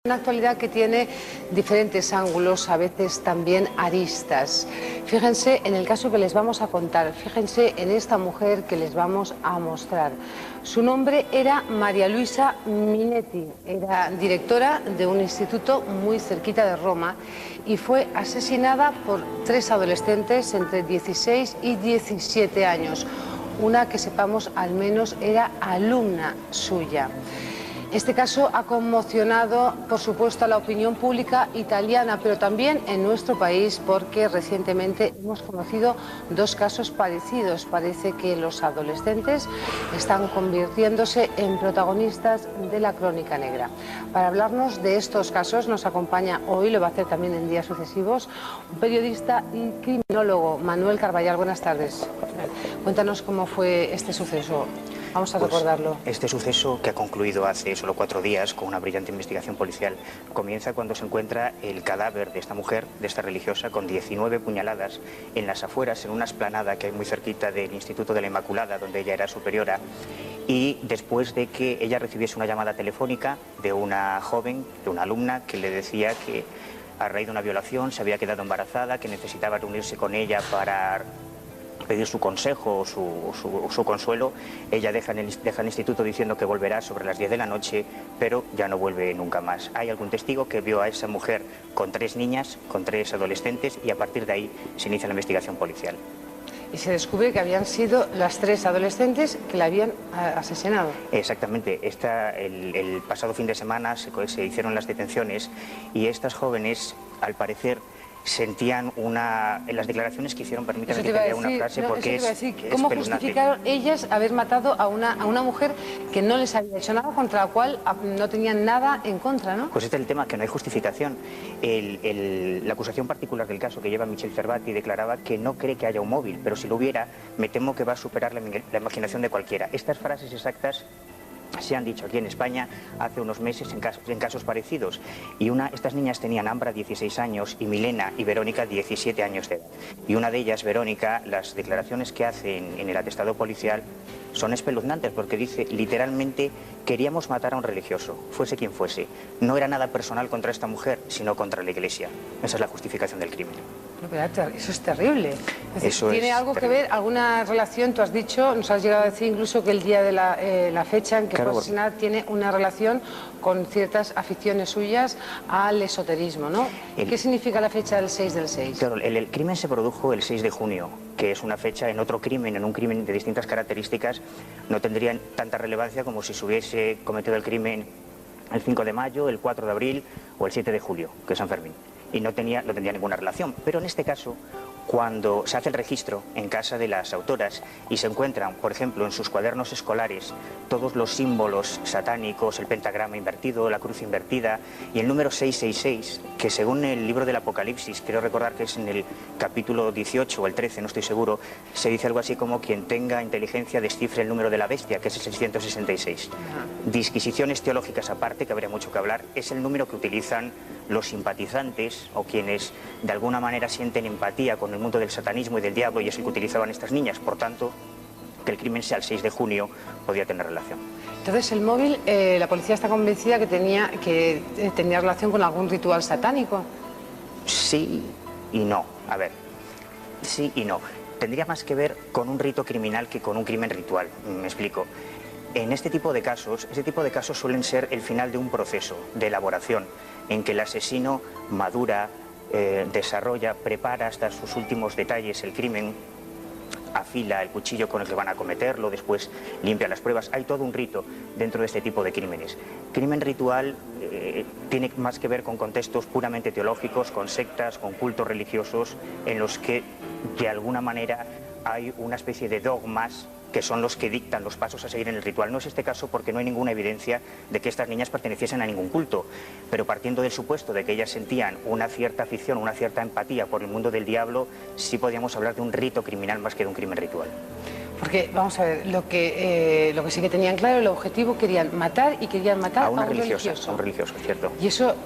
Una actualidad que tiene diferentes ángulos, a veces también aristas. Fíjense en el caso que les vamos a contar, fíjense en esta mujer que les vamos a mostrar. Su nombre era María Luisa Minetti, era directora de un instituto muy cerquita de Roma y fue asesinada por 3 adolescentes entre 16 y 17 años. Una que sepamos al menos era alumna suya. Este caso ha conmocionado, por supuesto, a la opinión pública italiana, pero también en nuestro país, porque recientemente hemos conocido 2 casos parecidos. Parece que los adolescentes están convirtiéndose en protagonistas de la crónica negra. Para hablarnos de estos casos nos acompaña hoy, lo va a hacer también en días sucesivos, un periodista y criminólogo, Manuel Carballal. Buenas tardes. Cuéntanos cómo fue este suceso. Vamos a recordarlo. Este suceso, que ha concluido hace solo 4 días con una brillante investigación policial, comienza cuando se encuentra el cadáver de esta mujer, de esta religiosa, con 19 puñaladas en las afueras, en una explanada que hay muy cerquita del Instituto de la Inmaculada, donde ella era superiora, y después de que ella recibiese una llamada telefónica de una joven, de una alumna, que le decía que a raíz de una violación se había quedado embarazada, que necesitaba reunirse con ella para pedir su consejo o su consuelo. Ella deja el instituto diciendo que volverá sobre las 10 de la noche, pero ya no vuelve nunca más. Hay algún testigo que vio a esa mujer con 3 niñas, con 3 adolescentes, y a partir de ahí se inicia la investigación policial. Y se descubre que habían sido las 3 adolescentes que la habían asesinado. Exactamente. El pasado fin de semana se hicieron las detenciones y estas jóvenes, al parecer, sentían en las declaraciones que hicieron, permítanme que te lea una frase, porque es ¿cómo justificaron ellas haber matado a una mujer que no les había hecho nada, contra la cual no tenían nada en contra, ¿no? Pues este es el tema, que no hay justificación. La acusación particular del caso que lleva Michel Fervati declaraba que no cree que haya un móvil, pero si lo hubiera, me temo que va a superar la imaginación de cualquiera. Estas frases exactas se han dicho aquí en España hace unos meses en casos parecidos, y estas niñas tenían Ambra 16 años y Milena y Verónica 17 años de edad, y una de ellas, Verónica, las declaraciones que hace en el atestado policial son espeluznantes, porque dice literalmente: queríamos matar a un religioso, fuese quien fuese, no era nada personal contra esta mujer, sino contra la Iglesia. Esa es la justificación del crimen. Eso es terrible. ¿Tiene algo que ver, alguna relación? Tú has dicho, nos has llegado a decir incluso que el día de la fecha en que fue asesinada tiene una relación con ciertas aficiones suyas al esoterismo, ¿no? ¿Qué significa la fecha del 6 del 6? Claro, el crimen se produjo el 6 de junio, que es una fecha en otro crimen, en un crimen de distintas características, no tendría tanta relevancia como si se hubiese cometido el crimen el 5 de mayo, el 4 de abril o el 7 de julio, que es San Fermín. Y no tendría ninguna relación. Pero en este caso, cuando se hace el registro en casa de las autoras y se encuentran, por ejemplo, en sus cuadernos escolares, todos los símbolos satánicos, el pentagrama invertido, la cruz invertida y el número 666, que según el libro del Apocalipsis, quiero recordar que es en el capítulo 18 o el 13, no estoy seguro, se dice algo así como: quien tenga inteligencia descifre el número de la bestia, que es el 666. Disquisiciones teológicas aparte, que habría mucho que hablar, es el número que utilizan los simpatizantes o quienes de alguna manera sienten empatía con el mundo del satanismo y del diablo, y es el que utilizaban estas niñas. Por tanto, que el crimen sea el 6 de junio podía tener relación. Entonces, el móvil, la policía está convencida que tenía relación con algún ritual satánico. Sí y no. A ver, sí y no. Tendría más que ver con un rito criminal que con un crimen ritual. Me explico. En este tipo de casos suelen ser el final de un proceso de elaboración en que el asesino madura, desarrolla, prepara hasta sus últimos detalles el crimen, afila el cuchillo con el que van a cometerlo, después limpia las pruebas. Hay todo un rito dentro de este tipo de crímenes. Crimen ritual tiene más que ver con contextos puramente teológicos, con sectas, con cultos religiosos, en los que de alguna manera hay una especie de dogmas que son los que dictan los pasos a seguir en el ritual. No es este caso porque no hay ninguna evidencia de que estas niñas perteneciesen a ningún culto, pero partiendo del supuesto de que ellas sentían una cierta afición, una cierta empatía por el mundo del diablo, sí podríamos hablar de un rito criminal más que de un crimen ritual. Porque, vamos a ver, lo que sí que tenían claro, el objetivo, querían matar a un religioso. A un religioso, cierto. Y eso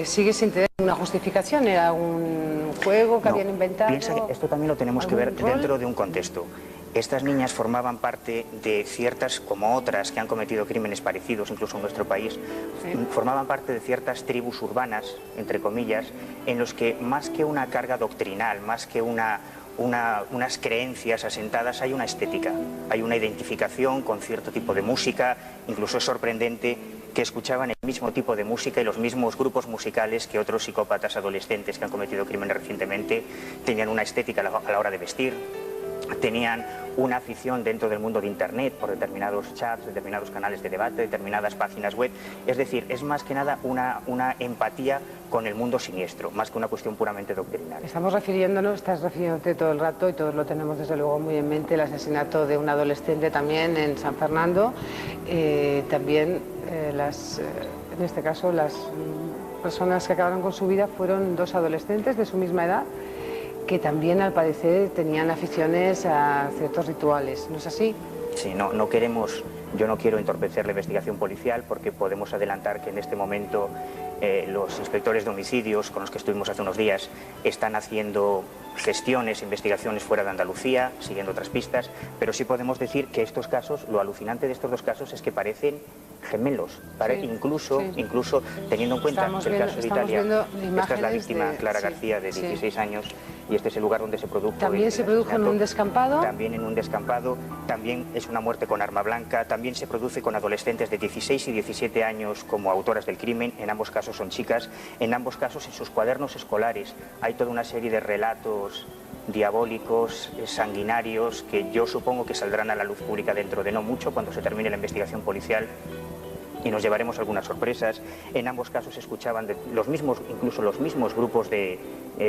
sigue sin tener una justificación, era un juego que habían inventado. Piensa que esto también lo tenemos que ver dentro de un contexto. Estas niñas formaban parte de ciertas, como otras que han cometido crímenes parecidos, incluso en nuestro país, formaban parte de ciertas tribus urbanas, entre comillas, en los que más que una carga doctrinal, más que unas creencias asentadas, hay una estética, hay una identificación con cierto tipo de música. Incluso es sorprendente que escuchaban el mismo tipo de música y los mismos grupos musicales que otros psicópatas adolescentes que han cometido crímenes recientemente. Tenían una estética a la hora de vestir, tenían una afición dentro del mundo de Internet por determinados chats, determinados canales de debate, determinadas páginas web. Es decir, es más que nada una empatía con el mundo siniestro, más que una cuestión puramente doctrinal. Estás refiriéndote todo el rato, y todos lo tenemos desde luego muy en mente, el asesinato de un adolescente también en San Fernando. También en este caso las personas que acabaron con su vida fueron dos adolescentes de su misma edad, que también al parecer tenían aficiones a ciertos rituales, ¿no es así? Sí, yo no quiero entorpecer la investigación policial, porque podemos adelantar que en este momento los inspectores de homicidios con los que estuvimos hace unos días están haciendo gestiones, investigaciones fuera de Andalucía, siguiendo otras pistas, pero sí podemos decir que estos casos, lo alucinante de estos dos casos es que parecen gemelos, incluso teniendo en cuenta que el caso de Italia, esta es la víctima, Clara García, de 16 años, y este es el lugar donde se produjo. ¿También se produjo en un descampado? También en un descampado, también es una muerte con arma blanca, también se produce con adolescentes de 16 y 17 años como autoras del crimen. En ambos casos son chicas, en ambos casos en sus cuadernos escolares hay toda una serie de relatos diabólicos, sanguinarios, que yo supongo que saldrán a la luz pública dentro de no mucho, cuando se termine la investigación policial, y nos llevaremos algunas sorpresas. En ambos casos se escuchaban incluso los mismos grupos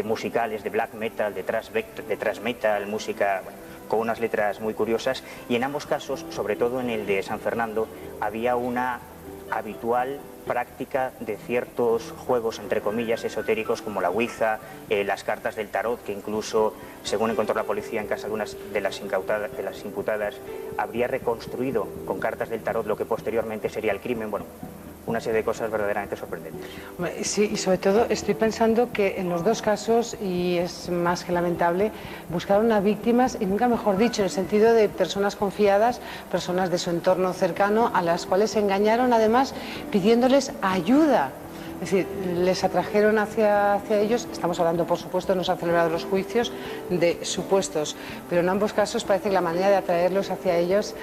musicales de black metal, de thrash metal, música con unas letras muy curiosas, y en ambos casos, sobre todo en el de San Fernando, había una habitual práctica de ciertos juegos, entre comillas, esotéricos, como la Ouija, las cartas del tarot, que incluso, según encontró la policía en casa de una de las imputadas, habría reconstruido con cartas del tarot lo que posteriormente sería el crimen. Bueno, una serie de cosas verdaderamente sorprendentes. Sí, y sobre todo estoy pensando que en los dos casos, y es más que lamentable, buscaron a víctimas, y nunca mejor dicho, en el sentido de personas confiadas, personas de su entorno cercano, a las cuales engañaron además pidiéndoles ayuda. Es decir, les atrajeron hacia ellos. Estamos hablando, por supuesto, no se han celebrado los juicios, de supuestos, pero en ambos casos parece que la manera de atraerlos hacia ellas,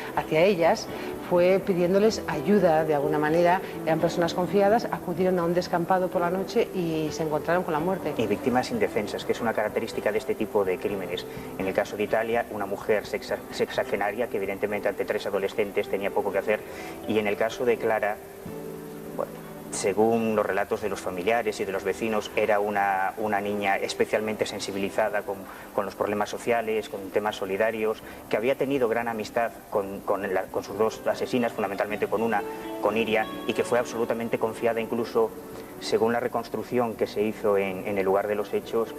fue pidiéndoles ayuda de alguna manera. Eran personas confiadas, acudieron a un descampado por la noche y se encontraron con la muerte. Y víctimas indefensas, que es una característica de este tipo de crímenes. En el caso de Italia, una mujer sexagenaria que evidentemente ante tres adolescentes tenía poco que hacer, y en el caso de Clara, bueno, según los relatos de los familiares y de los vecinos, era una niña especialmente sensibilizada con los problemas sociales, con temas solidarios, que había tenido gran amistad con sus dos asesinas, fundamentalmente con Iria, y que fue absolutamente confiada. Incluso, según la reconstrucción que se hizo en el lugar de los hechos,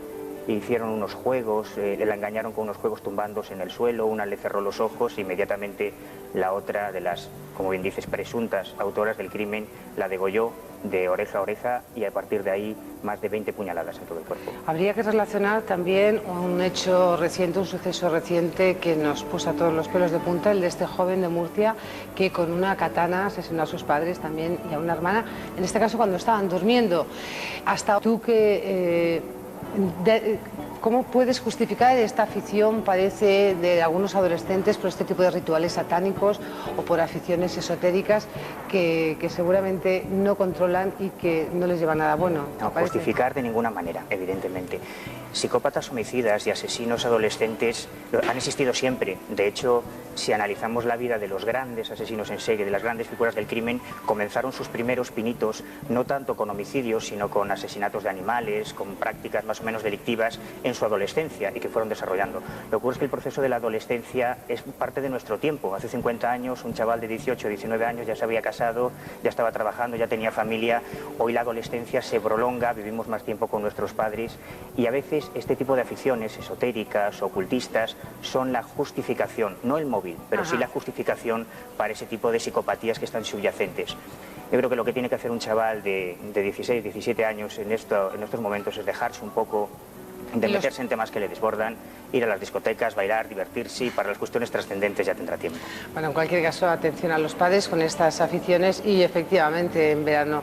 hicieron unos juegos, la engañaron con unos juegos tumbándose en el suelo, una le cerró los ojos, e inmediatamente la otra de las, como bien dices, presuntas autoras del crimen, la degolló de oreja a oreja, y a partir de ahí más de 20 puñaladas en todo el cuerpo. Habría que relacionar también un hecho reciente, un suceso reciente que nos puso a todos los pelos de punta, el de este joven de Murcia que con una katana asesinó a sus padres también y a una hermana, en este caso cuando estaban durmiendo. Hasta tú ¿cómo puedes justificar esta afición, parece, de algunos adolescentes por este tipo de rituales satánicos o por aficiones esotéricas que seguramente no controlan y que no les llevan a nada bueno? No, justificar de ninguna manera, evidentemente. Psicópatas homicidas y asesinos adolescentes han existido siempre. De hecho, si analizamos la vida de los grandes asesinos en serie, de las grandes figuras del crimen, comenzaron sus primeros pinitos no tanto con homicidios, sino con asesinatos de animales, con prácticas más o menos delictivas en su adolescencia, y que fueron desarrollando. Lo que ocurre es que el proceso de la adolescencia es parte de nuestro tiempo. Hace 50 años un chaval de 18 o 19 años ya se había casado, ya estaba trabajando, ya tenía familia. Hoy la adolescencia se prolonga, vivimos más tiempo con nuestros padres, y a veces este tipo de aficiones esotéricas, ocultistas, son la justificación, no el móvil, pero sí la justificación para ese tipo de psicopatías que están subyacentes. Yo creo que lo que tiene que hacer un chaval de 16, 17 años en estos momentos es dejarse un poco de meterse en temas que le desbordan, ir a las discotecas, bailar, divertirse, y para las cuestiones trascendentes ya tendrá tiempo. Bueno, en cualquier caso, atención a los padres con estas aficiones y efectivamente en verano